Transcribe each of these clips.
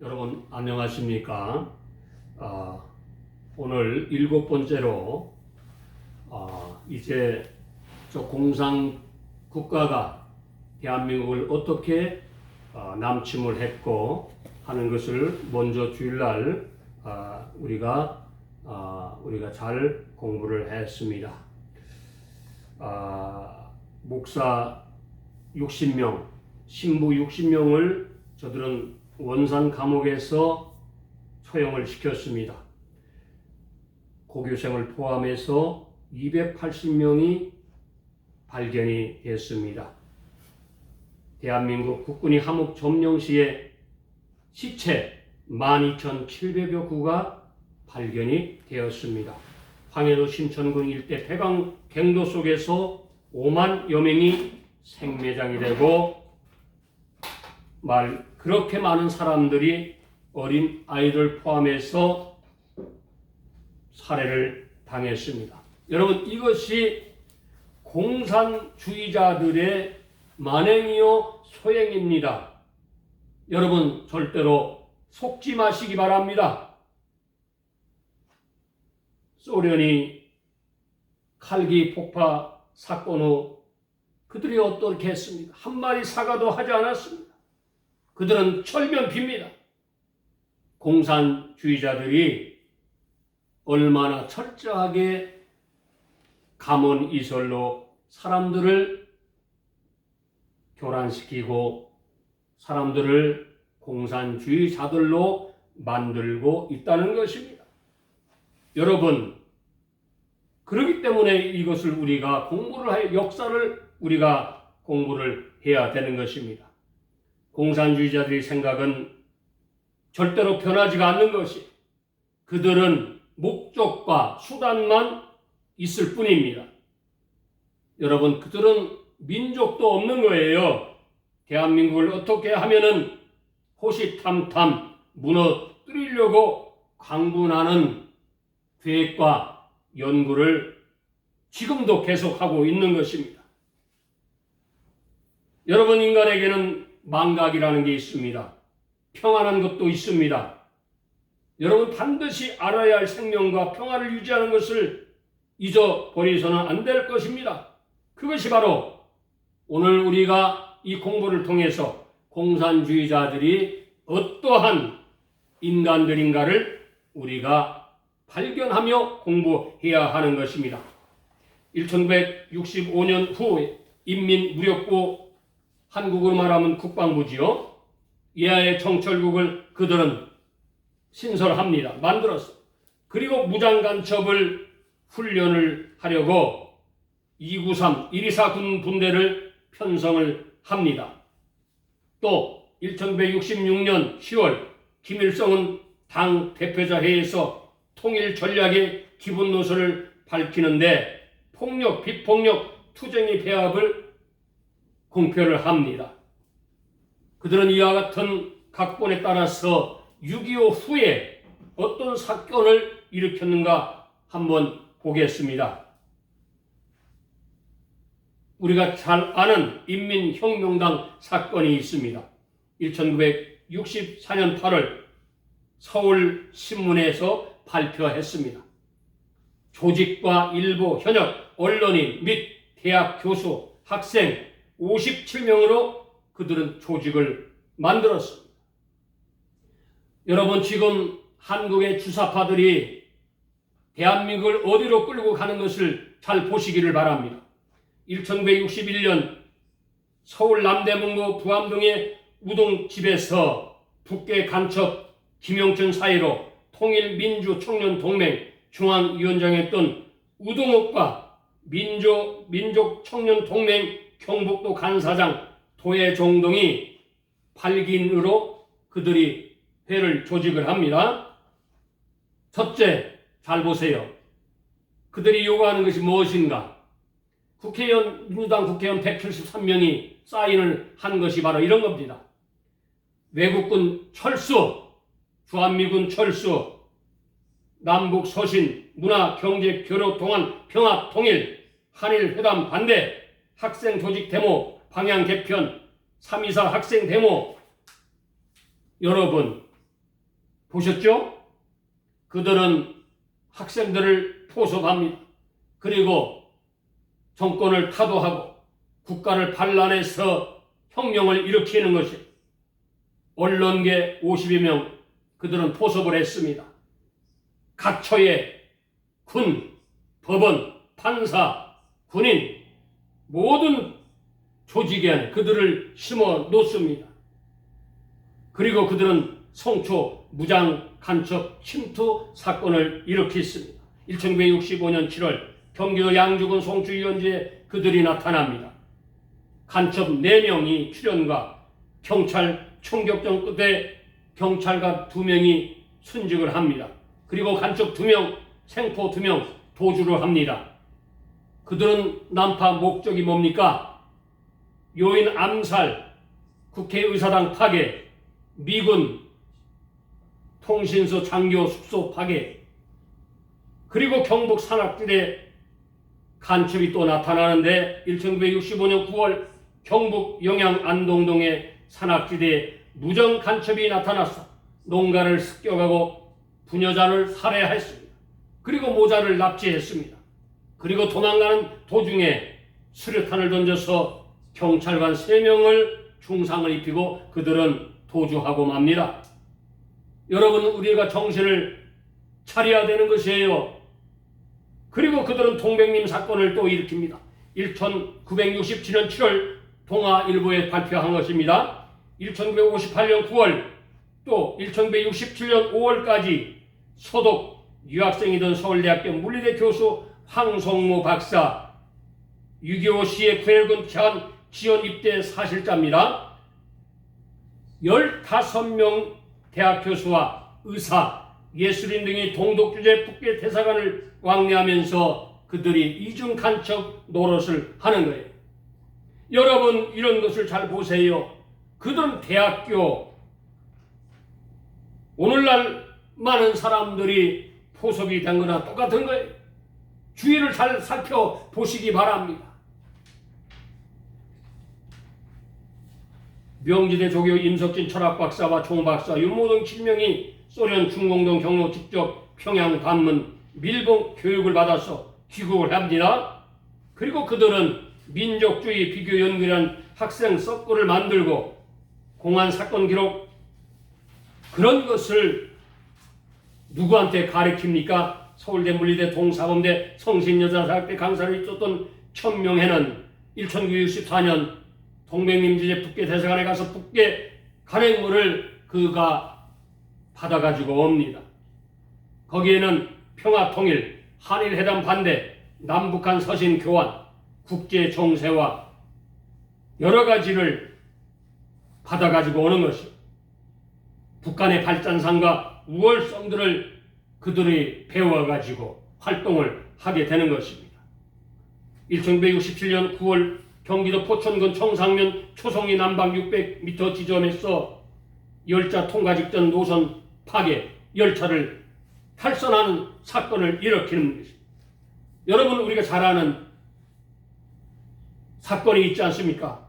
여러분 안녕하십니까? 오늘 7번째로 이제 저 공산 국가가 대한민국을 어떻게 남침을 했고 하는 것을 먼저 주일날 우리가 잘 공부를 했습니다. 목사 60명, 신부 60명을 저들은 원산 감옥에서 처형을 시켰습니다. 고교생을 포함해서 280명이 발견이 됐습니다. 대한민국 국군이 함흥 점령시에 시체 12,700여 구가 발견이 되었습니다. 황해도 신천군 일대 폐강 갱도 속에서 5만여 명이 생매장이 되고 그렇게 많은 사람들이 어린 아이들 포함해서 살해를 당했습니다. 여러분, 이것이 공산주의자들의 만행이요 소행입니다. 여러분 절대로 속지 마시기 바랍니다. 소련이 칼기 폭파 사건 후 그들이 어떻게 했습니까? 한 마리 사과도 하지 않았습니다. 그들은 철면피입니다. 공산주의자들이 얼마나 철저하게 감언이설로 사람들을 교란시키고 사람들을 공산주의자들로 만들고 있다는 것입니다. 여러분, 그렇기 때문에 이것을 우리가 역사를 우리가 공부를 해야 되는 것입니다. 공산주의자들의 생각은 절대로 변하지가 않는 것이 그들은 목적과 수단만 있을 뿐입니다. 여러분, 그들은 민족도 없는 거예요. 대한민국을 어떻게 하면은 호시탐탐 무너뜨리려고 강군하는 계획과 연구를 지금도 계속하고 있는 것입니다. 여러분, 인간에게는 망각이라는 게 있습니다. 평안한 것도 있습니다. 여러분 반드시 알아야 할 생명과 평안을 유지하는 것을 잊어버려서는 안 될 것입니다. 그것이 바로 오늘 우리가 이 공부를 통해서 공산주의자들이 어떠한 인간들인가를 우리가 발견하며 공부해야 하는 것입니다. 1965년 후 인민무력부, 한국으로 말하면 국방부지요. 이하의 정철국을 그들은 신설합니다. 만들었어. 그리고 무장간첩을 훈련을 하려고 293, 124 군 분대를 편성을 합니다. 또 1966년 10월 김일성은 당 대표자 회의에서 통일 전략의 기본 노선을 밝히는데 폭력, 비폭력, 투쟁의 배합을 공표를 합니다. 그들은 이와 같은 각본에 따라서 6.25 후에 어떤 사건을 일으켰는가 한번 보겠습니다. 우리가 잘 아는 인민혁명당 사건이 있습니다. 1964년 8월 서울신문에서 발표했습니다. 조직과 일부 현역 언론인 및 대학 교수, 학생 57명으로 그들은 조직을 만들었습니다. 여러분, 지금 한국의 주사파들이 대한민국을 어디로 끌고 가는 것을 잘 보시기를 바랍니다. 1961년 서울 남대문구 부암동의 우동집에서 북괴 간첩 김용춘 사이로 통일민주청년동맹 중앙위원장이었던 우동욱과 민족청년동맹 경북도 간사장 도해종동이 8기인으로 그들이 회를 조직을 합니다. 첫째, 잘 보세요. 그들이 요구하는 것이 무엇인가? 민주당 국회의원 173명이 사인을 한 것이 바로 이런 겁니다. 외국군 철수, 주한미군 철수, 남북 서신, 문화, 경제, 교류, 동안, 평화, 통일, 한일 회담 반대, 학생 조직 데모, 방향 개편, 3.24 학생 데모. 여러분, 보셨죠? 그들은 학생들을 포섭합니다. 그리고 정권을 타도하고 국가를 반란해서 혁명을 일으키는 것이 언론계 50여 명 그들은 포섭을 했습니다. 각처에 군, 법원, 판사, 군인 모든 조직에 안에 그들을 심어 놓습니다. 그리고 그들은 성초, 무장, 간첩, 침투 사건을 일으켰습니다. 1965년 7월 경기도 양주군 송주 유원지에 그들이 나타납니다. 간첩 4명이 출현과 경찰 총격전 끝에 경찰관 2명이 순직을 합니다. 그리고 간첩 2명, 생포 2명 도주를 합니다. 그들은 난파 목적이 뭡니까? 요인 암살, 국회의사당 파괴, 미군 통신소 장교 숙소 파괴, 그리고 경북 산악지대 간첩이 또 나타나는데 1965년 9월 경북 영양 안동동의 산악지대에 무정 간첩이 나타나서 농가를 습격하고 부녀자를 살해했습니다. 그리고 모자를 납치했습니다. 그리고 도망가는 도중에 수류탄을 던져서 경찰관 3명을 중상을 입히고 그들은 도주하고 맙니다. 여러분, 우리가 정신을 차려야 되는 것이에요. 그리고 그들은 동백림 사건을 또 일으킵니다. 1967년 7월 동아일보에 발표한 것입니다. 1958년 9월 또 1967년 5월까지 소독 유학생이던 서울대학교 물리대 교수 황성무 박사 6.25 시해 9.19 대한 지원 입대 사실자입니다. 15명 대학 교수와 의사, 예술인 등이 동독주재 북괴 대사관을 왕래하면서 그들이 이중 간첩 노릇을 하는 거예요. 여러분, 이런 것을 잘 보세요. 그들은 대학교, 오늘날 많은 사람들이 포섭이 된 거나 똑같은 거예요. 주의를 잘 살펴보시기 바랍니다. 명지대 조교 임석진 철학박사와 총박사 윤모 등 7명이 소련 중공동 경로 직접 평양 방문 밀봉 교육을 받아서 귀국을 합니다. 그리고 그들은 민족주의 비교 연구라는 학생 서클을 만들고 공안 사건 기록 그런 것을 누구한테 가르칩니까? 서울대 물리대 동사범대 성신여자사학대 강사를 있었던 천명회는 1964년 동백림지제 북괴 대사관에 가서 북괴 간행물을 그가 받아가지고 옵니다. 거기에는 평화통일, 한일회담 반대, 남북한 서신 교환, 국제 정세와 여러 가지를 받아가지고 오는 것이 북한의 발전상과 우월성들을 그들이 배워가지고 활동을 하게 되는 것입니다. 1967년 9월 경기도 포천군 청상면 초성리 남방 600m 지점에서 열차 통과 직전 노선 파괴, 열차를 탈선하는 사건을 일으키는 것입니다. 여러분, 우리가 잘 아는 사건이 있지 않습니까?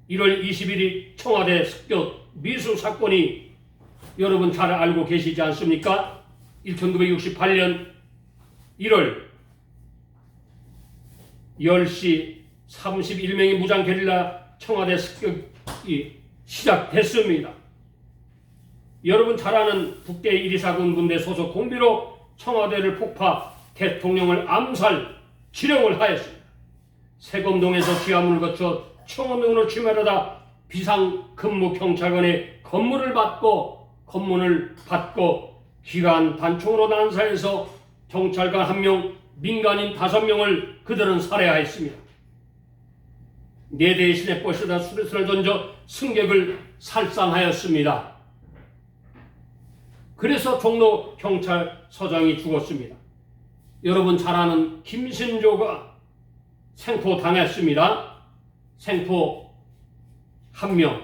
1월 20일이 청와대 습격 미수 사건이 여러분 잘 알고 계시지 않습니까? 1968년 1월 10시 31명의 무장 게릴라 청와대 습격이 시작됐습니다. 여러분 잘 아는 북대 124군 군대 소속 공비로 청와대를 폭파, 대통령을 암살, 지령을 하였습니다. 세검동에서 지하문을 거쳐 청원동으로 침하려다 비상근무경찰관의 검문을 받고 기관 단총으로 난사해서 경찰관 1명, 민간인 5명을 그들은 살해하였습니다. 4대의 시내버스에다 수류탄을 던져 승객을 살상하였습니다. 그래서 종로 경찰서장이 죽었습니다. 여러분 잘 아는 김신조가 생포당했습니다. 생포 1명,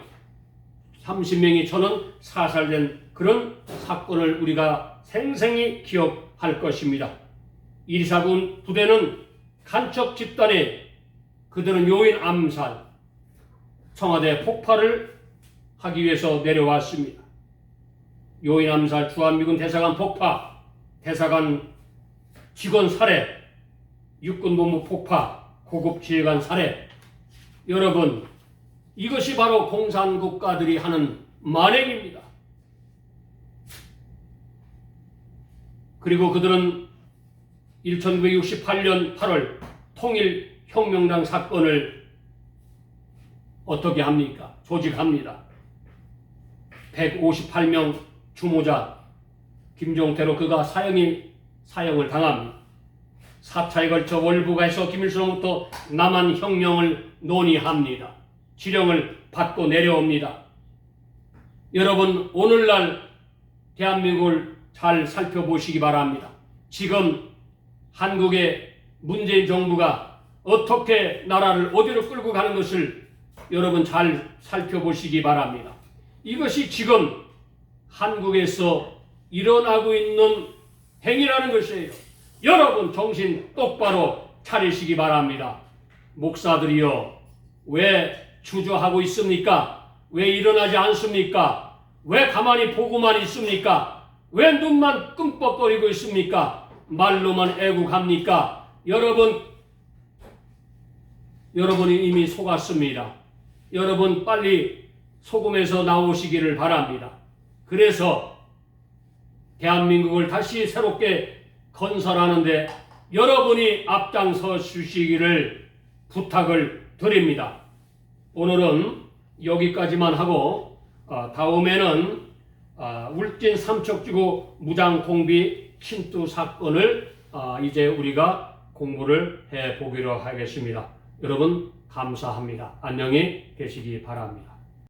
30명이 저는 사살된 그런 사건을 우리가 생생히 기억할 것입니다. 124군 부대는 간첩 집단에 그들은 요인 암살, 청와대 폭파를 하기 위해서 내려왔습니다. 요인 암살, 주한미군 대사관 폭파, 대사관 직원 살해, 육군본부 폭파, 고급 지휘관 살해. 여러분, 이것이 바로 공산국가들이 하는 만행입니다. 그리고 그들은 1968년 8월 통일혁명당 사건을 어떻게 합니까? 조직합니다. 158명 주모자 김종태로 그가 사형을 당합니다. 4차에 걸쳐 월북에서 김일성부터 남한혁명을 논의합니다. 지령을 받고 내려옵니다. 여러분, 오늘날 대한민국을 잘 살펴보시기 바랍니다. 지금 한국의 문재인 정부가 어떻게 나라를 어디로 끌고 가는 것을 여러분 잘 살펴보시기 바랍니다. 이것이 지금 한국에서 일어나고 있는 행위라는 것이에요. 여러분 정신 똑바로 차리시기 바랍니다. 목사들이요, 왜 주저하고 있습니까? 왜 일어나지 않습니까? 왜 가만히 보고만 있습니까? 왜 눈만 끔뻑거리고 있습니까? 말로만 애국합니까? 여러분이 이미 속았습니다. 여러분 빨리 소금에서 나오시기를 바랍니다. 그래서 대한민국을 다시 새롭게 건설하는데 여러분이 앞장서 주시기를 부탁을 드립니다. 오늘은 여기까지만 하고 다음에는 울진 삼척지구 무장공비 침투 사건을 이제 우리가 공부를 해보기로 하겠습니다. 여러분 감사합니다. 안녕히 계시기 바랍니다.